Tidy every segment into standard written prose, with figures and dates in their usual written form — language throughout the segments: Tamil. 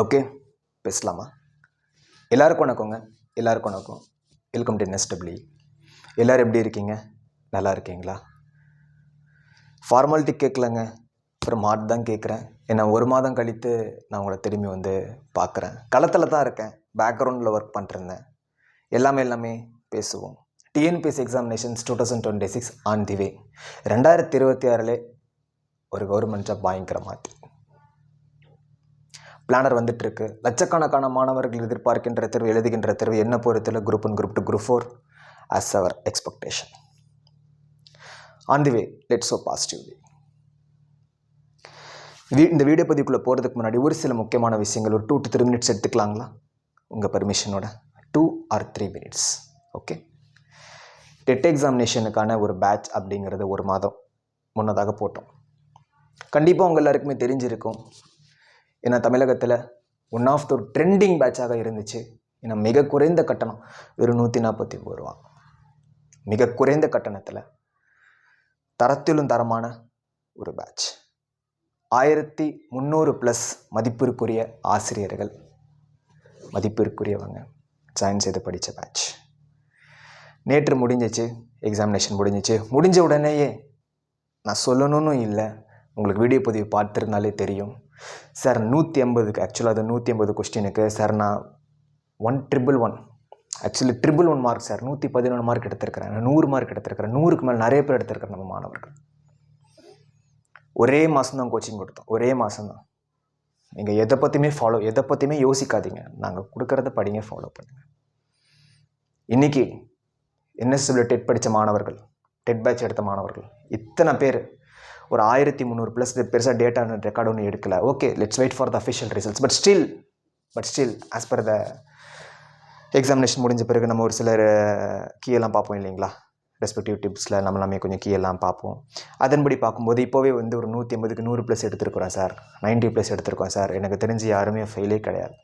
ஓகே, பேசலாமா? எல்லாருக்கும் வணக்கங்க. எல்லாருக்கும் வணக்கம். Welcome to NSW. எல்லோரும் எப்படி இருக்கீங்க? நல்லா இருக்கீங்களா? ஃபார்மாலிட்டி கேட்கலங்க, அப்புறம் மாட்டு தான் கேட்குறேன். ஏன்னா ஒரு மாதம் கழித்து நான் உங்களை திரும்பி வந்து பார்க்குறேன். களத்தில் தான் இருக்கேன், பேக்ரவுண்டில் ஒர்க் பண்ணிருந்தேன். எல்லாமே பேசுவோம். டிஎன்பிஎஸ்சி எக்ஸாமினேஷன்ஸ் 2026 ஆன் தி வே. 2026 ஒரு கவர்மெண்ட் ஜாப் வாங்கிக்கிற மாதிரி பிளானர் வந்துட்டுருக்கு. லட்சக்கணக்கான மாணவர்கள் எதிர்பார்க்கின்ற தேர்வு, எழுதுகின்ற தேர்வு என்ன பொறுத்தல group 1, group 2, group 4 as our expectation. On the way, let's so positively. இந்த வீடியோ பதிவுக்குள்ளே போகிறதுக்கு முன்னாடி ஒரு சில முக்கியமான விஷயங்கள் ஒரு 2 to 3 minutes எடுத்துக்கலாங்களா? உங்கள் பர்மிஷனோட 2 or 3 minutes. ஓகே, டெட் எக்ஸாமினேஷனுக்கான ஒரு பேட்ச் அப்படிங்கிறது ஒரு மாதம் முன்னதாக போட்டோம். கண்டிப்பாக உங்கள் எல்லாருக்குமே தெரிஞ்சிருக்கும். ஏன்னா தமிழகத்தில் ஒன் ஆஃப் த ட்ரெண்டிங் பேட்சாக இருந்துச்சு. ஏன்னா மிக குறைந்த கட்டணம் வெறும் 149 ரூபா. மிக குறைந்த கட்டணத்தில் தரத்திலும் தரமான ஒரு பேட்ச். 1300+ மதிப்பிற்குரிய ஆசிரியர்கள், மதிப்பிற்குரியவங்க ஜாயின் செய்து படித்த பேட்ச். நேற்று முடிஞ்சிச்சு, எக்ஸாமினேஷன் முடிஞ்சிச்சு. முடிஞ்ச உடனேயே நான் சொல்லணும்னு இல்லை, உங்களுக்கு வீடியோ பதிவு பார்த்துருந்தாலே தெரியும். சார் 150க்கு ஆக்சுவலாக அது 150 கொஸ்டினுக்கு சார் நான் 111 ஆக்சுவலி 111 மார்க் சார், 111 மார்க் எடுத்திருக்கிறேன், 100 மார்க் எடுத்திருக்கிறேன், 100க்கு மேலே நிறைய பேர் எடுத்திருக்கிறேன் நம்ம மாணவர்கள். ஒரே மாதம் தான் கோச்சிங் கொடுத்தோம், ஒரே மாதம் தான். நீங்கள் எதை பற்றியுமே யோசிக்காதீங்க, நாங்கள் கொடுக்குறத படிங்க, ஃபாலோ பண்ணுங்கள். இன்றைக்கி NSW டெட் படித்த மாணவர்கள், டெட் பேட்ச் எடுத்த மாணவர்கள் இத்தனை பேர், ஒரு 1300+ பெருசாக டேட்டா ரெக்கார்டு ஒன்று எடுக்கலை. Okay, let's wait for the official results. But still as per the examination முடிஞ்ச பிறகு நம்ம ஒரு சிலர் கீயெல்லாம் பார்ப்போம் இல்லைங்களா? ரெஸ்பெக்டிவ் டிப்ஸில் நம்மளாமே கொஞ்சம் கீயெல்லாம் பார்ப்போம். அதன்படி பார்க்கும்போது இப்போவே வந்து ஒரு 180க்கு 100+ எடுத்துருக்குறோம் சார், 90+ எடுத்திருக்கோம் சார். எனக்கு தெரிஞ்சு யாருமே ஃபெயிலே கிடையாது.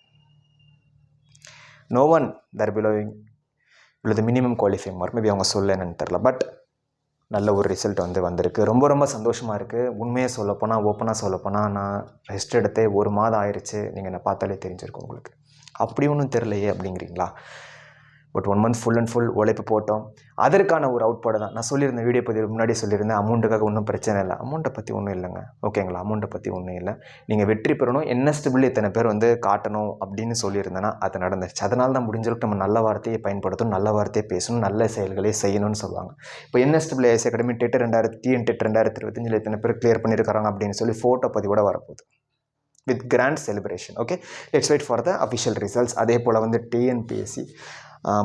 நோ ஒன் தர் பிலோவிங் இவ்வளோ மினிமம் குவாலிஃபைங் மார்க், மேபி அவங்க சொல்ல என்னன்னு தெரில. பட் நல்ல ஒரு ரிசல்ட் வந்திருக்கு. ரொம்ப சந்தோஷமாக இருக்குது. உண்மையை சொல்லப்போனால், ஓப்பனாக சொல்லப்போனால், நான் ரெஸ்ட் எடுத்தே ஒரு மாதம் ஆயிடுச்சு. நீங்கள் என்னை பார்த்தாலே தெரிஞ்சிருக்கும் உங்களுக்கு. அப்படி ஒன்றும் தெரிலையே அப்படிங்கிறீங்களா? But 1 month full and full உழைப்பு போட்டோம். அதற்கான ஒரு அவுட்போட தான் நான் சொல்லியிருந்தேன், வீடியோ பதிவு முன்னாடி சொல்லியிருந்தேன். அமௌண்ட்டுக்காக ஒன்றும் பிரச்சனை இல்லை, அமௌண்ட்டை பற்றி ஒன்றும் இல்லைங்க. ஓகேங்களா? அமௌண்ட்டை பற்றி ஒன்றும் இல்லை. நீங்கள் வெற்றி பெறணும், NSW இத்தனை பேர் வந்து காட்டணும் அப்படின்னு சொல்லியிருந்தேன்னா அது நடந்துச்சு. அதனால தான் முடிஞ்சளவுக்கு நம்ம நல்ல வார்த்தையை பயன்படுத்தணும், நல்ல வார்த்தையை பேசணும், நல்ல செயல்களை செய்யணும்னு சொல்லுவாங்க. இப்போ NSW ஐஏஎஸ் அகாடமி டெட் 2025 இத்தனை பேர் கிளியர் பண்ணியிருக்காங்க அப்படின்னு சொல்லி ஃபோட்டோ பதிவோட வரப்போகுது with grand celebration. Okay, let's wait for the official results. அதே போல் வந்து டிஎன்பிஎஸ்சி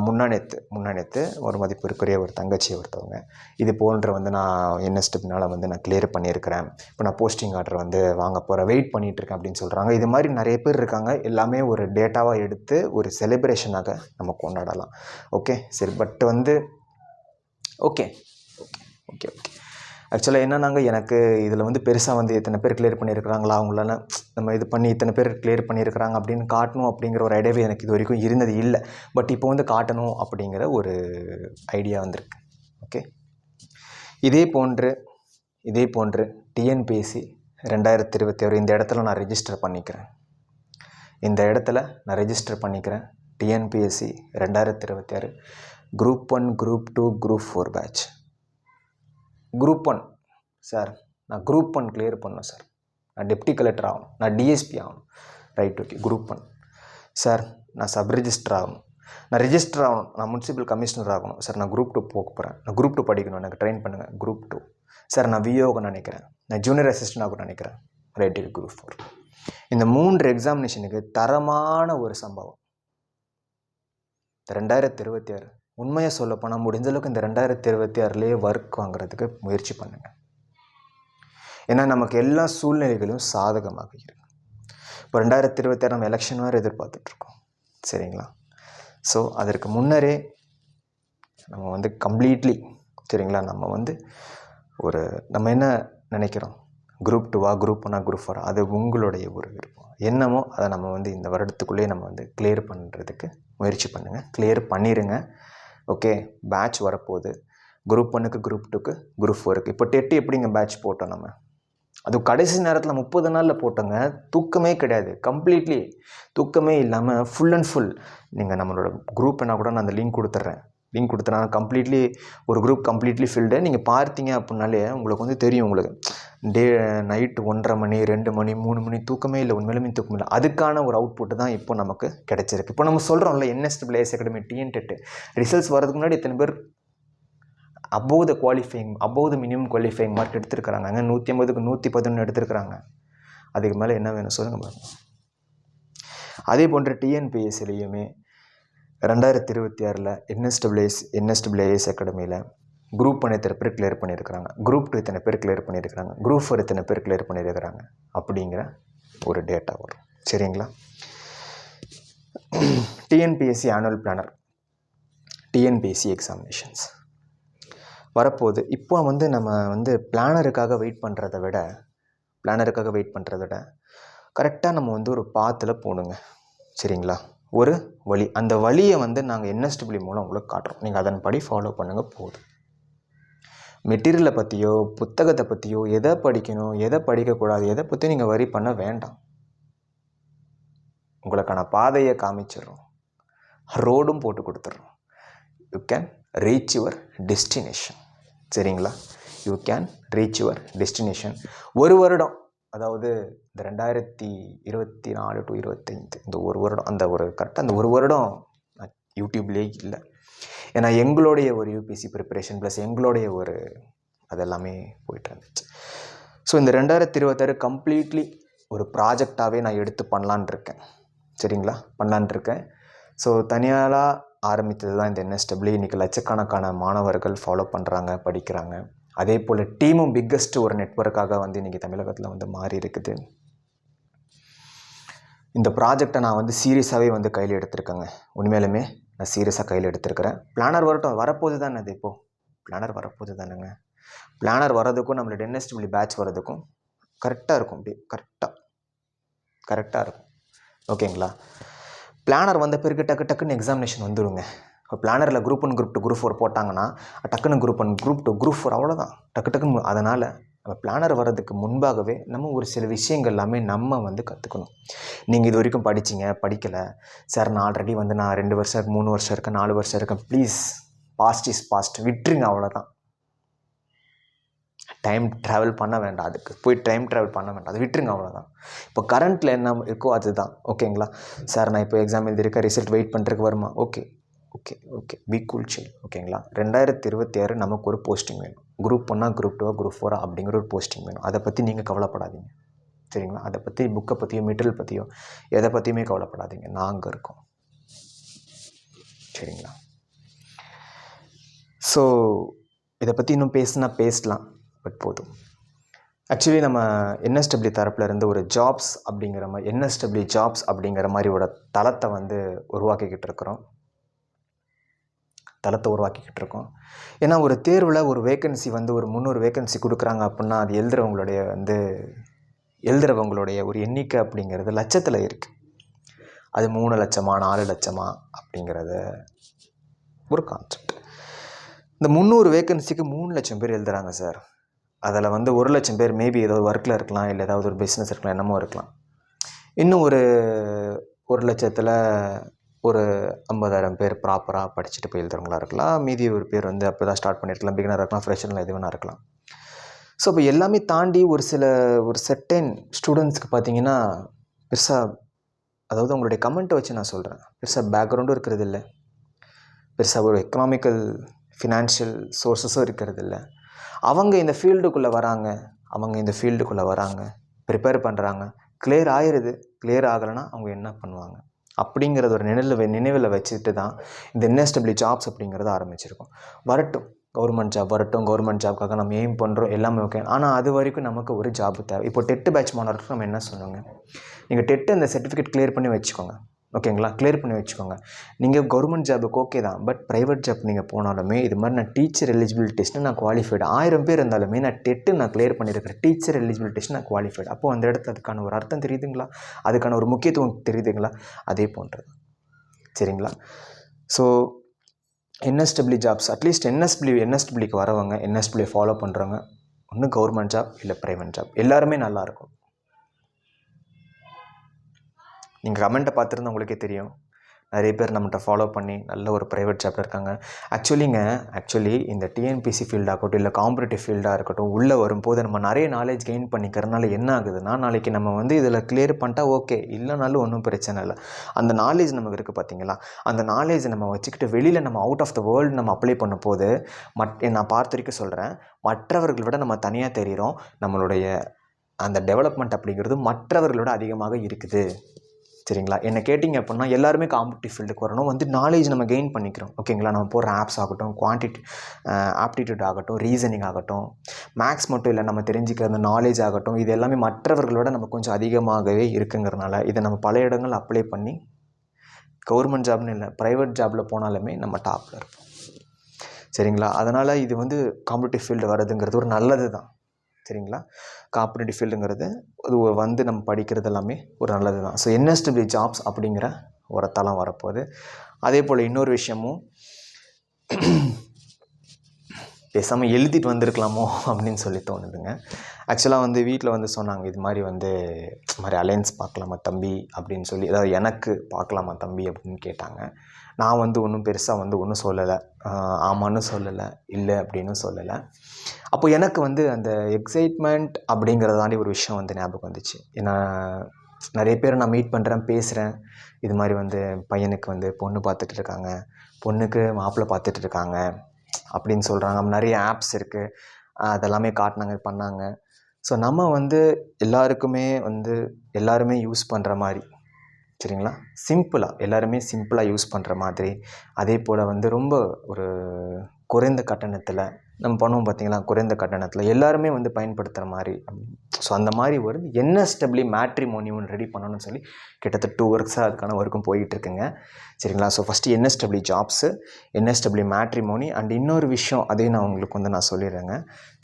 முன்னானேத்து ஒரு மதிப்பிற்குரிய ஒரு தங்கச்சி ஒருத்தவங்க இது போன்ற வந்து நான் NSWனால் வந்து நான் கிளியர் பண்ணியிருக்கிறேன். இப்போ நான் போஸ்டிங் ஆர்டர் வந்து வாங்க போகிறேன், வெயிட் பண்ணிகிட்ருக்கேன் அப்படின்னு சொல்கிறாங்க. இது மாதிரி நிறைய பேர் இருக்காங்க. எல்லாமே ஒரு டேட்டாவாக எடுத்து ஒரு செலிப்ரேஷனாக நம்ம கொண்டாடலாம். ஓகே, சரி. பட் வந்து ஓகே ஆக்சுவலாக என்னன்னாங்க, எனக்கு இதில் வந்து பெருசாக வந்து இத்தனை பேர் கிளியர் பண்ணியிருக்கிறாங்களா, அவங்களால நம்ம இது பண்ணி இத்தனை பேர் கிளியர் பண்ணியிருக்கிறாங்க அப்படின்னு காட்டணும் அப்படிங்கிற ஒரு ஐடியாவே எனக்கு இது வரைக்கும் இருந்தது இல்லை. பட் இப்போ வந்து காட்டணும் அப்படிங்கிற ஒரு ஐடியா வந்திருக்கு. ஓகே, இதே போன்று டிஎன்பிஎஸ்சி 2026 இந்த இடத்துல நான் ரெஜிஸ்டர் பண்ணிக்கிறேன். TNPSC 2026 group 1, group 2, group 4 batch. Group 1 sir, நான் குரூப் 1 கிளியர் பண்ணணும் சார், நான் டெப்டி கலெக்டர் ஆகணும், நான் டிஎஸ்பி ஆகணும். Right, okay. குரூப் 1 சார், நான் சப் ரிஜிஸ்டர் ஆகணும், நான் ரிஜிஸ்டர் ஆகணும், நான் முனிசிபல் கமிஷனர் ஆகணும் சார். நான் குரூப் 2 போக போகிறேன், நான் குரூப் 2 படிக்கணும், எனக்கு ட்ரெயின் பண்ணுங்கள். குரூப் 2 சார், நான் விஓன்னு நினைக்கிறேன், நான் ஜூனியர் அசிஸ்டன்ட் ஆகணும்னு நினைக்கிறேன். Right, group 4. இந்த 3 எக்ஸாமினேஷனுக்கு தரமான ஒரு சம்பவம் 2026. உண்மையை சொல்லப்போனால் முடிஞ்சளவுக்கு இந்த 2026 ஒர்க் வாங்குறதுக்கு முயற்சி பண்ணுங்கள். ஏன்னா நமக்கு எல்லா சூழ்நிலைகளும் சாதகமாக இருக்கு. இப்போ 2026 நம்ம எலெக்ஷன் வேறு எதிர்பார்த்துட்ருக்கோம், சரிங்களா? ஸோ அதற்கு முன்னரே நம்ம வந்து கம்ப்ளீட்லி, சரிங்களா, நம்ம என்ன நினைக்கிறோம், குரூப் 2வா, குரூப் 1ஆ, குரூப் 4, அது உங்களுடைய ஒரு விருப்பம் என்னமோ அதை நம்ம வந்து இந்த வருடத்துக்குள்ளேயே நம்ம வந்து கிளியர் பண்ணுறதுக்கு முயற்சி பண்ணுங்கள். கிளியர் பண்ணிடுங்க. ஓகே, பேட்ச் வரப்போகுது. குரூப் 1க்கு, குரூப் 2க்கு, குரூப் 4க்கு. இப்போ டெட்டு எப்படிங்க பேட்ச் போட்டோம் நம்ம? அதுவும் கடைசி நேரத்தில் 30 நாளில் போட்டோங்க. தூக்கமே கிடையாது. கம்ப்ளீட்லி தூக்கமே இல்லாமல் ஃபுல் அண்ட் ஃபுல் நீங்கள் நம்மளோட குரூப் என்ன கூட நான் அந்த லிங்க் கொடுத்துட்றேன். லிங்க் கொடுத்தனா கம்ப்ளீட்லி ஒரு குரூப் கம்ப்ளீட்லி ஃபில்டு. நீங்கள் பார்த்தீங்க அப்படின்னாலே உங்களுக்கு வந்து தெரியும். உங்களுக்கு நைட்டு 1:30 மணி 2 மணி 3 மணி தூக்கமே இல்லை. உண்மையிலுமே தூக்கம் இல்லை. அதுக்கான ஒரு அவுட்புட் தான் இப்போ நமக்கு கிடைச்சிருக்கு. இப்போ நம்ம சொல்கிறோம்ல NSAAS அகாடமி TNTET ரிசல்ட்ஸ் வரதுக்கு முன்னாடி இத்தனை பேர் அபோவ் த மினிமம் குவாலிஃபைங் மார்க் எடுத்திருக்கிறாங்க. 150க்கு 111 எடுத்திருக்கிறாங்க. அதுக்கு மேலே என்ன வேணும் சொல்லுங்கள் பாருங்க. அதே போன்ற TNPSCலையுமே 2026 NSAAS அகாடமியில் குரூப் 1 இத்தனை பேர் கிளியர் பண்ணியிருக்கிறாங்க. குரூப் 2 இத்தனை பேர் கிளியர் பண்ணியிருக்கிறாங்க. குரூப் 4 இத்தனை பேர் கிளியர் பண்ணியிருக்கிறாங்க அப்படிங்கிற ஒரு டேட்டா வரும். சரிங்களா? TNPSC annual planar, TNPSC examinations வரப்போகுது. இப்போ வந்து நம்ம வந்து பிளானருக்காக வெயிட் பண்ணுறதை விட கரெக்டாக நம்ம வந்து ஒரு பாத்தில் போகணுங்க. சரிங்களா? ஒரு வழி, அந்த வழியை வந்து நாங்கள் NSAA மூலம் உங்களுக்கு காட்டுறோம். நீங்கள் அதன்படி ஃபாலோ பண்ணுங்கள் போதும். மெட்டீரியலை பற்றியோ புத்தகத்தை பற்றியோ எதை படிக்கணும் எதை படிக்கக்கூடாது எதை பற்றி நீங்கள் வரி பண்ண வேண்டாம். உங்களுக்கான பாதையை காமிச்சிடுறோம், ரோடும் போட்டு கொடுத்துட்றோம். You can reach your destination. சரிங்களா? You can reach your destination. ஒரு வருடம், அதாவது இந்த 2024 to 25 இந்த ஒரு வருடம், அந்த ஒரு கரெக்டாக அந்த ஒரு வருடம் யூடியூப்லேயே இல்லை. ஏன்னா எங்களுடைய ஒரு யூபிஎஸ்சி ப்ரிப்பரேஷன் ப்ளஸ் எங்களுடைய ஒரு அதெல்லாமே போயிட்டு இருந்துச்சு. ஸோ இந்த 2026 கம்ப்ளீட்லி ஒரு ப்ராஜெக்டாகவே நான் எடுத்து பண்ணலான் இருக்கேன். சரிங்களா? பண்ணலான் இருக்கேன். ஸோ தனியாளாக ஆரம்பித்தது தான் இந்த NSAA. இன்றைக்கி லட்சக்கணக்கான மாணவர்கள் ஃபாலோ பண்ணுறாங்க, படிக்கிறாங்க. அதே போல் டீமும் பிக்கஸ்ட் ஒரு நெட்வொர்க்காக வந்து இன்றைக்கி தமிழகத்தில் வந்து மாறி இருக்குது. இந்த ப்ராஜெக்டை நான் வந்து சீரியஸாகவே வந்து கையில் எடுத்திருக்கேங்க. உண்மையிலுமே நான் சீரியஸாக கையில் எடுத்திருக்கிறேன். பிளானர் வரப்போகுது தானே. அது இப்போது பிளானர் வரப்போகுது தானேங்க. பிளானர் வர்றதுக்கும் நம்மளோட NSAA பேட்ச் வர்றதுக்கும் கரெக்டாக இருக்கும். அப்படி கரெக்டாக இருக்கும். ஓகேங்களா? பிளானர் வந்த பிறகு டக்குன்னு எக்ஸாமினேஷன் வந்துடுங்க. இப்போ பிளானரில் குரூப் 1 குரூப் 2 குரூப் 4 போட்டாங்கன்னா டக்குன்னு குரூப் 1 குரூப் 2 குரூப் 4 அவ்வளோதான் டக்குன்னு. அதனால் நம்ம பிளானர் வர்றதுக்கு முன்பாகவே நம்ம ஒரு சில விஷயங்கள் எல்லாமே நம்ம வந்து கற்றுக்கணும். நீங்கள் இது வரைக்கும் படிக்கலை சார், நான் ஆல்ரெடி வந்து நான் 2 வருஷம் இருக்கேன், 3 வருஷம் இருக்கேன், 4 வருஷம் இருக்கேன், ப்ளீஸ் பாஸ்ட் இஸ் பாஸ்ட் விட்டுருங்க. அவ்வளோதான். டைம் ட்ராவல் பண்ண வேண்டாம். அதுக்கு போய் டைம் ட்ராவல் பண்ண வேண்டாம். அது விட்டுருங்க. அவ்வளோதான். இப்போ கரண்ட்டில் என்ன இருக்கோ அதுதான். ஓகேங்களா? சார் நான் இப்போ எக்ஸாம் எழுதியிருக்கேன், ரிசல்ட் வெயிட் பண்ணுறதுக்கு வருமா? ஓகே பி கூல் சில். ஓகேங்களா? 2026 நமக்கு ஒரு போஸ்டிங் வேணும். குரூப் 1 குரூப் 2 குரூப் 4 அப்படிங்கிற ஒரு போஸ்டிங் வேணும். அதை பற்றி நீங்கள் கவலைப்படாதீங்க. சரிங்களா? அதை பற்றி புக்கை பற்றியோ மெட்டீரியல் பற்றியோ எதை பற்றியுமே கவலைப்படாதீங்க. நாங்கள் இருக்கோம். சரிங்களா? ஸோ இதை பற்றி இன்னும் பேசலாம், பட் போதும். ஆக்சுவலி நம்ம NSAA தரப்பில் இருந்து ஒரு ஜாப்ஸ் அப்படிங்கிற மாதிரி NSAA ஜாப்ஸ் அப்படிங்கிற மாதிரி ஒரு தளத்தை வந்து உருவாக்கிக்கிட்டு இருக்கோம். ஏன்னா ஒரு தேர்வில் ஒரு வேக்கன்சி வந்து ஒரு 300 வேக்கன்சி கொடுக்குறாங்க அப்படின்னா அது எழுதுறவங்களுடைய ஒரு எண்ணிக்கை அப்படிங்கிறது லட்சத்தில் இருக்குது. அது 3 லட்சமா 4 லட்சமா அப்படிங்கிறத ஒரு கான்செப்ட். இந்த 300 வேக்கன்சிக்கு 3 லட்சம் பேர் எழுதுகிறாங்க சார். அதில் வந்து 1 லட்சம் பேர் மேபி ஏதோ ஒர்க்கில் இருக்கலாம், இல்லை ஏதாவது ஒரு பிஸ்னஸ் இருக்கலாம், என்னமோ இருக்கலாம். இன்னும் ஒரு 1 லட்சத்தில் ஒரு 50,000 பேர் ப்ராப்பராக படிச்சுட்டு போய் எழுதுறவங்களா இருக்கலாம். மீதி ஒரு பேர் வந்து அப்போ தான் ஸ்டார்ட் பண்ணியிருக்கலாம், பிகினராக இருக்கலாம், ஃப்ரெஷரில் எது வேணா இருக்கலாம். ஸோ இப்போ எல்லாமே தாண்டி ஒரு செர்டைன் ஸ்டூடெண்ட்ஸ்க்கு பார்த்தீங்கன்னா பெருசாக, அதாவது அவங்களுடைய கமெண்ட்டை வச்சு நான் சொல்கிறேன், பெருசாக பேக்ரவுண்டும் இருக்கிறது இல்லை, பெருசாக ஒரு எக்கனாமிக்கல் ஃபினான்ஷியல் சோர்ஸஸும் இருக்கிறது இல்லை. அவங்க இந்த ஃபீல்டுக்குள்ளே வராங்க, ப்ரிப்பேர் பண்ணுறாங்க, கிளியர் ஆகிடுது. கிளியர் ஆகலைன்னா அவங்க என்ன பண்ணுவாங்க அப்படிங்கிறது ஒரு நினைவில் வச்சுட்டு தான் இந்த NSAA ஜாப்ஸ் அப்படிங்கிறத ஆரம்பிச்சிருக்கோம். கவர்மெண்ட் ஜாப்க்காக நம்ம எய்ம் பண்ணுறோம், எல்லாமே ஓகே. ஆனால் அது வரைக்கும் நமக்கு ஒரு ஜாப் தேவை. இப்போ டெட்டு பேட்ச் மாணவர்களுக்கு நம்ம என்ன சொன்னோங்க, நீங்கள் டெட்டு அந்த சர்டிஃபிகேட் கிளியர் பண்ணி வச்சுக்கோங்க. ஓகேங்களா? கிளியர் பண்ணி வச்சுக்கோங்க. நீங்கள் கவர்மெண்ட் ஜாபுக்கு ஓகே தான், பட் ப்ரைவேட் ஜாப் நீங்கள் போனாலுமே இது மாதிரி நான் டீச்சர் எலிஜிபிலிட்டி டெஸ்ட்டு நான் குவாலிஃபைடு. 1000 பேர் இருந்தாலுமே நான் டெட்டு நான் கிளியர் பண்ணியிருக்கிறேன், டீச்சர் எலிஜிபிலிட்டி டெஸ்ட் நான் குவாலிஃபைடு. அப்போது அந்த இடத்துல அதுக்கான ஒரு அர்த்தம் தெரியுதுங்களா? அதுக்கான ஒரு முக்கியத்துவம் தெரியுதுங்களா? அதே போன்றது. சரிங்களா? ஸோ NSAA ஜாப்ஸ், அட்லீஸ்ட் NSAAக்கு வரவங்க, NSAA ஃபாலோ பண்ணுறவங்க ஒன்று கவர்மெண்ட் ஜாப் இல்லை ப்ரைவேட் ஜாப், எல்லாருமே நல்லாயிருக்கும். நீங்கள் கமெண்ட்டை பார்த்துருந்தா உங்களுக்கே தெரியும், நிறைய பேர் நம்மகிட்ட ஃபாலோ பண்ணி நல்ல ஒரு ப்ரைவேட் ஜாப்பில் இருக்காங்க. ஆக்சுவலி இந்த டிஎன்பிசி ஃபீல்டாக இருக்கட்டும் இல்லை காம்படிட்டிவ் ஃபீல்டாக இருக்கட்டும், உள்ளே வரும்போது நம்ம நிறைய நாலேஜ் கெயின் பண்ணிக்கிறதுனால என்ன ஆகுதுன்னா, நாளைக்கு நம்ம வந்து இதில் கிளியர் பண்ணிட்டா ஓகே, இல்லைனாலும் ஒன்றும் பிரச்சனை இல்லை. அந்த நாலேஜ் நமக்கு இருக்குது பார்த்தீங்களா, அந்த நாலேஜை நம்ம வச்சுக்கிட்டு வெளியில் நம்ம அவுட் ஆஃப் த வேர்ல்டு நம்ம அப்ளை பண்ண போது நான் பார்த்த வரைக்கும் சொல்கிறேன், மற்றவர்களை விட நம்ம தனியாக தெரிகிறோம். நம்மளுடைய அந்த டெவலப்மெண்ட் அப்படிங்கிறது மற்றவர்களோட அதிகமாக இருக்குது. சரிங்களா? என்ன கேட்டிங்க அப்படின்னா, எல்லாருமே காம்படிட்டிவ் ஃபீல்டுக்கு வரணும், வந்து நாலேஜ் நம்ம கெயின் பண்ணிக்கிறோம். ஓகேங்களா? நம்ம போடுற ஆப்ஸ் ஆகட்டும், ஆப்டிடியூட் ஆகட்டும், ரீசனிங் ஆகட்டும், மேக்ஸ் மட்டும் இல்லை, நம்ம தெரிஞ்சுக்கிற அந்த நாலேஜ் ஆகட்டும், இது எல்லாமே மற்றவர்களோட நம்ம கொஞ்சம் அதிகமாகவே இருக்குங்கிறதுனால இதை நம்ம பல இடங்கள் அப்ளை பண்ணி கவர்மெண்ட் ஜாப்னு இல்லை, ப்ரைவேட் ஜாபில் போனாலுமே நம்ம டாப்பில் இருப்போம். சரிங்களா? அதனால் இது வந்து காம்படிட்டிவ் ஃபீல்டு வர்றதுங்கிறது ஒரு நல்லது தான். சரிங்களா? காம்படிட்டிவ் ஃபீல்டுங்கிறது அது வந்து நம்ம படிக்கிறது எல்லாமே ஒரு நல்லது தான். ஸோ என்எஸ்டபிள்யூ ஜாப்ஸ் அப்படிங்கிற ஒரு தளம் வரப்போகுது. அதே போல் இன்னொரு விஷயமும், பேசாமல் எழுதிட்டு வந்திருக்கலாமோ அப்படின்னு சொல்லி தோணுதுங்க. ஆக்சுவலாக வந்து வீட்டில் வந்து சொன்னாங்க, இது மாதிரி அலையன்ஸ் பார்க்கலாமா தம்பி அப்படின்னு சொல்லி, அதாவது எனக்கு பார்க்கலாமா தம்பி அப்படின்னு கேட்டாங்க. நான் வந்து ஒன்றும் பெருசாக வந்து ஒன்றும் சொல்லலை, ஆமான்னு சொல்லலை, இல்லை அப்படின்னு சொல்லலை. அப்போ எனக்கு வந்து அந்த எக்ஸைட்மெண்ட் அப்படிங்கிறத தாண்டி ஒரு விஷயம் வந்து ஞாபகம் வந்துச்சு. ஏன்னா நிறைய பேர் நான் மீட் பண்ணுறேன், பேசுகிறேன், இது மாதிரி வந்து பையனுக்கு வந்து பொண்ணு பார்த்துட்டு இருக்காங்க, பொண்ணுக்கு மாப்பிள்ளை பார்த்துட்டு இருக்காங்க அப்படின்னு சொல்கிறாங்க. நிறைய ஆப்ஸ் இருக்குது, அதெல்லாமே காட்டினாங்க, பண்ணாங்க. ஸோ நம்ம வந்து எல்லாருமே யூஸ் பண்ணுற மாதிரி, சரிங்களா, எல்லாருமே சிம்பிளாக யூஸ் பண்ணுற மாதிரி, அதே போல் வந்து ரொம்ப ஒரு குறைந்த கட்டணத்தில் நம்ம பண்ணுவோம் பார்த்தீங்களா, குறைந்த கட்டணத்தில் எல்லாருமே வந்து பயன்படுத்துகிற மாதிரி. ஸோ அந்த மாதிரி ஒரு என்எஸ்டபிள்யூ மேட்ரிமோனி ஒன்று ரெடி பண்ணணும்னு சொல்லி கிட்டத்தட்ட 2 ஒர்க்ஸாக அதுக்கான ஒர்க்கும் போயிட்டுருக்குங்க. சரிங்களா? So first NSW jobs, NSW matrimony, and இன்னொரு விஷயம் அதையும் நான் உங்களுக்கு வந்து நான் சொல்லிடுறேங்க.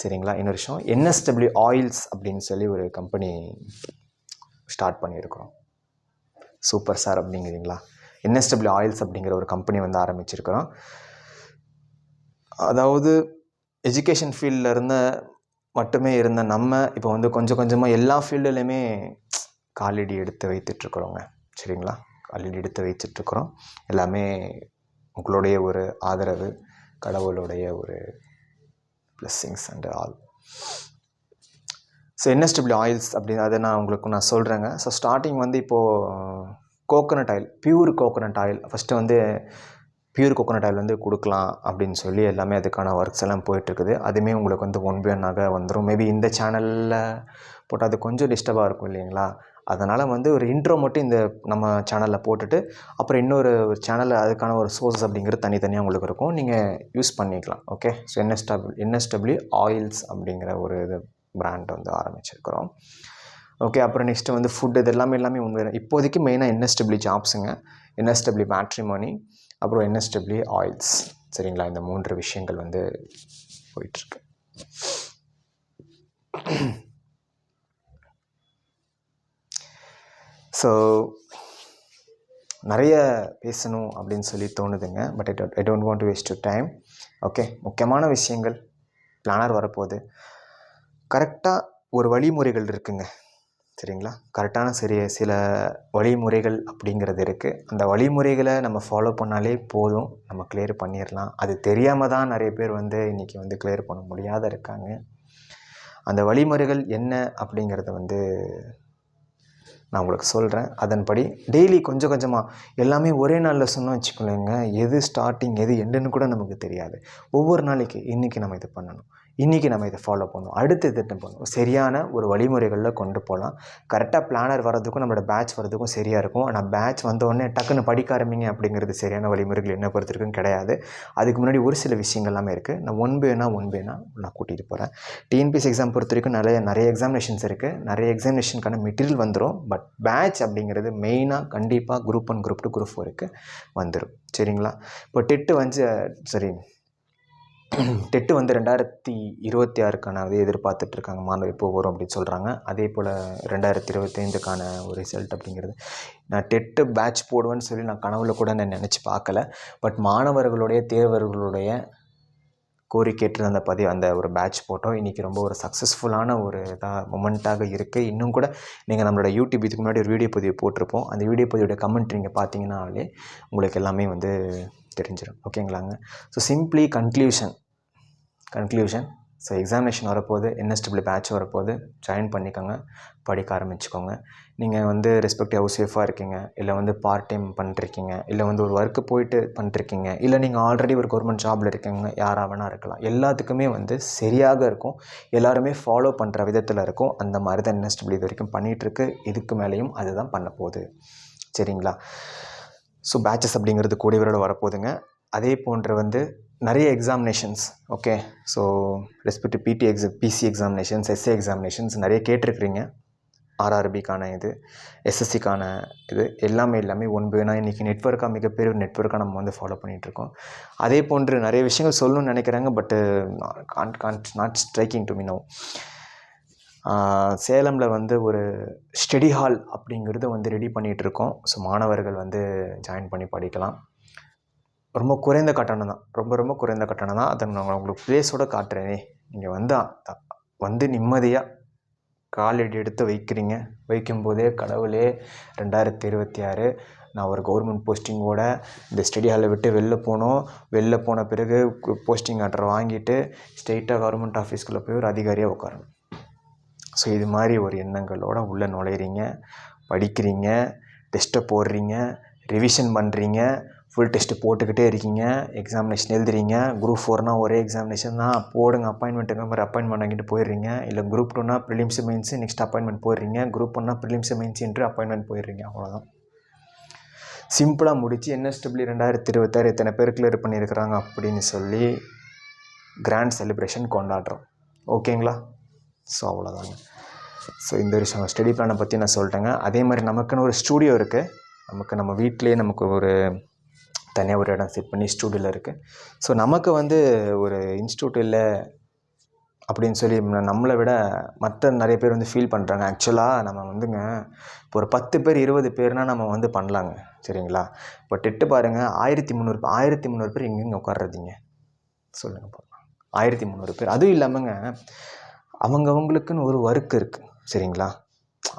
சரிங்களா? இன்னொரு விஷயம், என்எஸ்டபிள்யூ ஆயில்ஸ் அப்படின்னு சொல்லி ஒரு கம்பெனி ஸ்டார்ட் பண்ணியிருக்கிறோம். சூப்பர் சார் அப்படிங்கிறீங்களா? என்எஸ்டபிள்யூ ஆயில்ஸ் அப்படிங்கிற ஒரு கம்பெனி வந்து ஆரம்பிச்சிருக்கிறோம். அதாவது எஜுகேஷன் ஃபீல்டில் மட்டுமே இருந்த நம்ம இப்போ வந்து கொஞ்சம் கொஞ்சமாக எல்லா ஃபீல்டுலேயுமே காலடி எடுத்து வைத்துட்ருக்குறோங்க. சரிங்களா? காலடி எடுத்து வைத்துட்ருக்குறோம். எல்லாமே உங்களுடைய ஒரு ஆதரவு, கடவுளுடைய ஒரு blessings and all. So NSW oils அப்படின்னு அதை நான் சொல்கிறேங்க. ஸோ ஸ்டார்டிங் வந்து இப்போது coconut oil, pure coconut oil first வந்து பியூர் கோகோனட் ஆயில் வந்து கொடுக்கலாம் அப்படின்னு சொல்லி எல்லாமே அதுக்கான ஒர்க்ஸ் எல்லாம் போயிட்டுருக்குது. அதுவுமே உங்களுக்கு வந்து 1 by 1 வந்துடும். மேபி இந்த சேனலில் போட்டால் அது கொஞ்சம் டிஸ்டர்பாக இருக்கும் இல்லைங்களா? அதனால் வந்து ஒரு இன்ட்ரோ மட்டும் இந்த நம்ம சேனலில் போட்டுட்டு, அப்புறம் இன்னொரு சேனலில் அதுக்கான ஒரு சோர்ஸ் அப்படிங்கிறது தனித்தனியாக உங்களுக்கு இருக்கும், நீங்கள் யூஸ் பண்ணிக்கலாம். ஓகே? ஸோ என்எஸ்டபிள்யூ ஆயில்ஸ் அப்படிங்கிற ஒரு பிராண்ட் வந்து ஆரம்பிச்சிருக்கிறோம். ஓகே, அப்புறம் நெக்ஸ்ட்டு வந்து ஃபுட், இது எல்லாமே உண்மை. இப்போதைக்கு மெயினாக என்எஸ்டபிள்யூ ஜாப்ஸுங்க, என்எஸ்டபிள்யூ மேட்ரிமோனி, அப்புறம் என்எஸ்டபிள்யூ ஆயில்ஸ். சரிங்களா? இந்த 3 விஷயங்கள் வந்து போயிட்டுருக்கு. ஸோ நிறைய பேசணும் அப்படின்னு சொல்லி தோணுதுங்க. But I don't want to waste your time. Okay, முக்கியமான விஷயங்கள் பிளானர் வரப்போகுது. கரெக்டாக ஒரு வழிமுறைகள் இருக்குங்க. சரிங்களா? கரெக்டான சில வழிமுறைகள் அப்படிங்கிறது இருக்குது. அந்த வழிமுறைகளை நம்ம ஃபாலோ பண்ணாலே போதும், நம்ம கிளியர் பண்ணிடலாம். அது தெரியாமல் தான் நிறைய பேர் வந்து இன்றைக்கி வந்து கிளியர் பண்ண முடியாத இருக்காங்க. அந்த வழிமுறைகள் என்ன அப்படிங்கிறத வந்து நான் உங்களுக்கு சொல்கிறேன். அதன்படி டெய்லி கொஞ்சம் கொஞ்சமாக எல்லாமே ஒரே நாளில் சொன்னோம் வச்சுக்கோங்க, எது ஸ்டார்டிங் எது எண்டுன்னு கூட நமக்கு தெரியாது. ஒவ்வொரு நாளைக்கு இன்றைக்கி நம்ம இதை பண்ணணும், இன்றைக்கி நம்ம இதை ஃபாலோ பண்ணணும், அடுத்து திட்டம் பண்ணணும், சரியான ஒரு வழிமுறைகளில் கொண்டு போகலாம். கரெக்டாக பிளானர் வர்றதுக்கும் நம்மளோட பேட்ச் வர்றதுக்கும் சரியாக இருக்கும். ஆனால் பேட்ச் வந்தோடனே டக்குன்னு படிக்க ஆரம்பிங்க அப்படிங்கிறது சரியான வழிமுறைகள் என்ன பொறுத்திருக்குன்னு கிடையாது. அதுக்கு முன்னாடி ஒரு சில விஷயங்கள் எல்லாமே இருக்குது. நான் ஒன் பை நான் கூட்டிகிட்டு போகிறேன். டிஎன்பிஎஸ்சி எக்ஸாம் பொறுத்த வரைக்கும் நிறைய எக்ஸாமினேஷன்ஸ் இருக்குது. நிறைய எக்ஸாமினேஷனுக்கான மெட்டீரியல் வந்துடும். பட் பேட்ச் அப்படிங்கிறது மெயினாக கண்டிப்பாக குரூப் 1, குரூப் 2, குரூப் 4க்கு வந்துடும். சரிங்களா? இப்போ டெட்டு வந்து 2026க்கான எதிர்பார்த்துட்ருக்காங்க. மாணவர் எப்போ வரும் அப்படின்னு சொல்கிறாங்க. அதே போல் 2025க்கான ஒரு ரிசல்ட் அப்படிங்கிறது, நான் டெட்டு பேட்ச் போடுவேன்னு சொல்லி நான் கனவுல கூட நான் நினச்சி பார்க்கல. பட் மாணவர்களுடைய தேர்வர்களுடைய கோரி கேட்டிருந்த அந்த ஒரு பேட்ச் போட்டோம் இன்றைக்கி ரொம்ப ஒரு சக்ஸஸ்ஃபுல்லான ஒரு மொமெண்ட்டாக இருக்குது. இன்னும் கூட நீங்கள் நம்மளோட யூடியூப் இதுக்கு முன்னாடி ஒரு வீடியோ பதிவு போட்டிருப்போம். அந்த வீடியோ பதிவோட கமெண்ட் நீங்கள் பார்த்தீங்கன்னாலே உங்களுக்கு எல்லாமே வந்து தெரிஞ்சிடும். ஓகேங்களாங்க. So simply conclusion so examination வரப்போகுது, NSW பேட்ச் வரப்போகுது, ஜாயின் பண்ணிக்கோங்க, படிக்க ஆரம்பிச்சுக்கோங்க. நீங்கள் வந்து ரெஸ்பெக்டிவ் ஹவுஸ் சேஃபாக இருக்கீங்க, இல்லை வந்து பார்ட் டைம் பண்ணிருக்கீங்க, இல்லை வந்து ஒரு ஒர்க்கு போயிட்டு பண்ணிருக்கீங்க, இல்லை நீங்கள் ஆல்ரெடி ஒரு கவர்மெண்ட் ஜாபில் இருக்கீங்க, யாராக வேணா இருக்கலாம். எல்லாத்துக்குமே வந்து சரியாக இருக்கும், எல்லாருமே ஃபாலோ பண்ணுற விதத்தில் இருக்கும். அந்த மாதிரி தான் NSW இது வரைக்கும் பண்ணிகிட்ருக்கு. இதுக்கு மேலேயும் அதுதான் பண்ண போகுது. சரிங்களா? ஸோ பேட்சஸ் அப்படிங்கிறது கூடிய விரைவில் வரப்போகுதுங்க. அதே போன்று வந்து நிறைய examinations, okay. So respective PC examinations, SA examinations நிறைய கேட்டிருக்கிறீங்க. RRBக்கான இது, SSCக்கான இது எல்லாமே ஒன் பை ஒன்னாக இன்றைக்கி நெட்வொர்க்காக மிகப்பெரிய ஒரு நெட்வொர்க்காக நம்ம வந்து ஃபாலோ பண்ணிகிட்ருக்கோம். அதே போன்று நிறைய விஷயங்கள் சொல்லணும்னு நினைக்கிறாங்க, but not striking to me no. சேலமில் வந்து ஒரு ஸ்டடி ஹால் அப்படிங்கிறது வந்து ரெடி பண்ணிகிட்ருக்கோம். ஸோ மாணவர்கள் வந்து ஜாயின் பண்ணி படிக்கலாம். ரொம்ப குறைந்த கட்டணம் தான், ரொம்ப குறைந்த கட்டணம் தான். அதை நான் உங்களுக்கு ப்ளேஸோடு காட்டுறேனே, நீங்கள் வந்து நிம்மதியாக காலடி எடுத்து வைக்கும்போதே கடவுளே 2026 நான் ஒரு கவர்மெண்ட் போஸ்டிங்கோட இந்த ஸ்டடி ஹாலை விட்டு வெளில போன பிறகு போஸ்டிங் ஆர்டர் வாங்கிட்டு ஸ்ட்ரெயிட்டாக கவர்மெண்ட் ஆஃபீஸ்க்குள்ளே போய் ஒரு அதிகாரியாக உட்காரணும். ஸோ இது மாதிரி ஒரு எண்ணங்களோட உள்ளே நுழையிறீங்க, படிக்கிறீங்க, டெஸ்ட்டை போடுறீங்க, ரிவிஷன் பண்ணுறீங்க, ஃபுல் டெஸ்ட்டு போட்டுக்கிட்டே இருக்கீங்க, எக்ஸாமினேஷன் எழுதுறீங்க. குரூப் 4னால் ஒரே எக்ஸாமினேஷன் தான், போடுங்க அப்பாயின்மெண்ட்டுங்கிற மாதிரி அப்பாயின்மெண்ட் வாங்கிட்டு போயிடுறீங்க. இல்லை குரூப் 2னா ப்ரிலிம்ஸ் மெயின்ஸு நெக்ஸ்ட் அப்பாயின்மெண்ட் போயிடுறீங்க. குரூப் 1னா ப்ரிலிம்ஸ் மெயின்ஸ் என்று அப்பாயின்மெண்ட் போயிடுறீங்க. அவ்வளோதான், சிம்பிளாக முடிச்சு NSW 2026 எத்தனை பேர் கிளியர் பண்ணியிருக்கிறாங்க அப்படின்னு சொல்லி கிராண்ட் செலிப்ரேஷன் கொண்டாடுறோம். ஓகேங்களா? ஸோ அவ்வளோதாங்க. ஸோ இந்த விஷயம் ஸ்டடி பிளானை பற்றி நான் சொல்லிட்டேங்க. அதே மாதிரி நமக்குன்னு ஒரு ஸ்டூடியோ இருக்குது. நம்ம வீட்டிலே நமக்கு ஒரு தனியாக ஒரு இடம் செட் பண்ணி ஸ்டூடியோவில் இருக்குது. ஸோ நமக்கு வந்து ஒரு இன்ஸ்டியூட் இல்லை அப்படின்னு சொல்லி நம்மளை விட மற்ற நிறைய பேர் வந்து ஃபீல் பண்ணுறாங்க. ஆக்சுவலாக நம்ம வந்துங்க இப்போ ஒரு 10 பேர் 20 பேர்னால் நம்ம வந்து பண்ணலாங்க. சரிங்களா? பட் எட்டு பாருங்கள், 1300 பேர் எங்கெங்கே உட்கார்றதிங்க சொல்லுங்கள் பார்க்கலாம். 1300 பேர். அதுவும் இல்லாமங்க அவங்கவுங்களுக்குன்னு ஒரு ஒர்க் இருக்குது. சரிங்களா?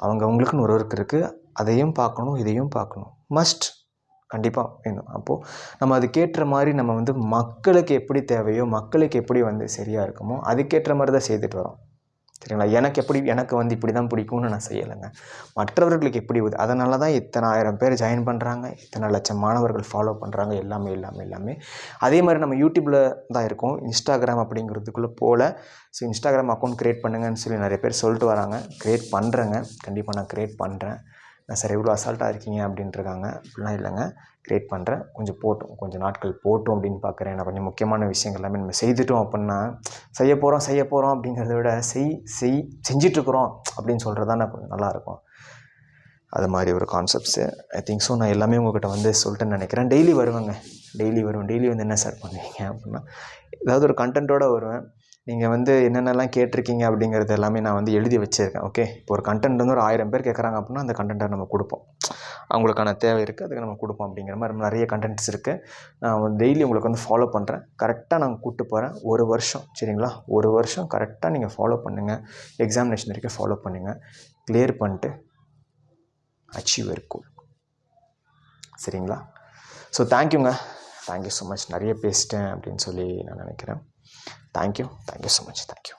அவங்கவுங்களுக்குன்னு ஒரு ஒர்க் இருக்குது. அதையும் பார்க்கணும், இதையும் பார்க்கணும். மஸ்ட் கண்டிப்பாக வேணும். அப்போது நம்ம அதுக்கேற்ற மாதிரி நம்ம வந்து மக்களுக்கு எப்படி தேவையோ, மக்களுக்கு எப்படி வந்து சரியாக இருக்குமோ அதுக்கேற்ற மாதிரி தான் செய்துட்டு வரோம். சரிங்களா? எனக்கு வந்து இப்படி தான் பிடிக்கும்னு நான் செய்யலைங்க. மற்றவர்களுக்கு எப்படி அதனால தான் இத்தனை 1000 பேர் ஜாயின் பண்ணுறாங்க, இத்தனை லட்சம் மாணவர்கள் ஃபாலோ பண்ணுறாங்க. எல்லாமே அதே மாதிரி நம்ம யூடியூப்பில் தான் இருக்கோம். இன்ஸ்டாகிராம் அப்படிங்கிறதுக்குள்ளே போல். ஸோ இன்ஸ்டாகிராம் அக்கௌண்ட் க்ரியேட் பண்ணுங்கன்னு சொல்லி நிறைய பேர் சொல்லிட்டு வராங்க. க்ரியேட் பண்ணுறேங்க, கண்டிப்பாக நான் க்ரியேட் பண்ணுறேன். நான் சார் எவ்வளோ அசால்ட்டாக இருக்கீங்க அப்படின்ட்டுருக்காங்க. அப்படிலாம் இல்லைங்க, க்ரியேட் பண்ணுறேன். கொஞ்சம் நாட்கள் போட்டும் அப்படின்னு பார்க்குறேன். நான் கொஞ்சம் முக்கியமான விஷயங்கள் எல்லாமே நம்ம செய்துட்டோம் அப்படின்னா, செய்ய போகிறோம் அப்படிங்கிறத விட செஞ்சிட்ருக்குறோம் அப்படின்னு சொல்கிறது தான் கொஞ்சம் நல்லாயிருக்கும். அது மாதிரி ஒரு கான்செப்ட்ஸு ஐ திங்க் ஸோ. நான் எல்லாமே உங்கள்கிட்ட வந்து சொல்லிட்டேன்னு நினைக்கிறேன். டெய்லி வருவேன். டெய்லி வந்து என்ன சார் பண்ணுவீங்க அப்படின்னா, ஏதாவது ஒரு கண்டென்ட்டோடு வருவேன். நீங்கள் வந்து என்னென்னலாம் கேட்டிருக்கீங்க அப்படிங்கிறது எல்லாமே நான் வந்து எழுதி வச்சுருக்கேன். ஓகே, இப்போ ஒரு கண்டென்ட் வந்து ஒரு 1000 பேர் கேட்குறாங்க அப்படின்னா அந்த கண்டென்ட்டை நம்ம கொடுப்போம். அவங்களுக்கான தேவை இருக்குது, அதுக்கு நம்ம கொடுப்போம். அப்படிங்கிற மாதிரி நிறைய கண்டென்ட்ஸ் இருக்குது. நான் டெய்லி உங்களுக்கு வந்து ஃபாலோ பண்ணுறேன். கரெக்டாக நான் கூப்பிட்டு போகிறேன். 1 வருஷம், சரிங்களா? 1 வருஷம் கரெக்டாக நீங்கள் ஃபாலோ பண்ணுங்கள். எக்ஸாமினேஷன் வரைக்கும் ஃபாலோ பண்ணுங்கள். கிளியர் பண்ணிட்டு அச்சீவ் கோல். சரிங்களா? ஸோ தேங்க்யூங்க. Thank you so much. நிறைய பேசிட்டேன் அப்படின்னு சொல்லி நான் நினைக்கிறேன். Thank you so much. தேங்க்யூ.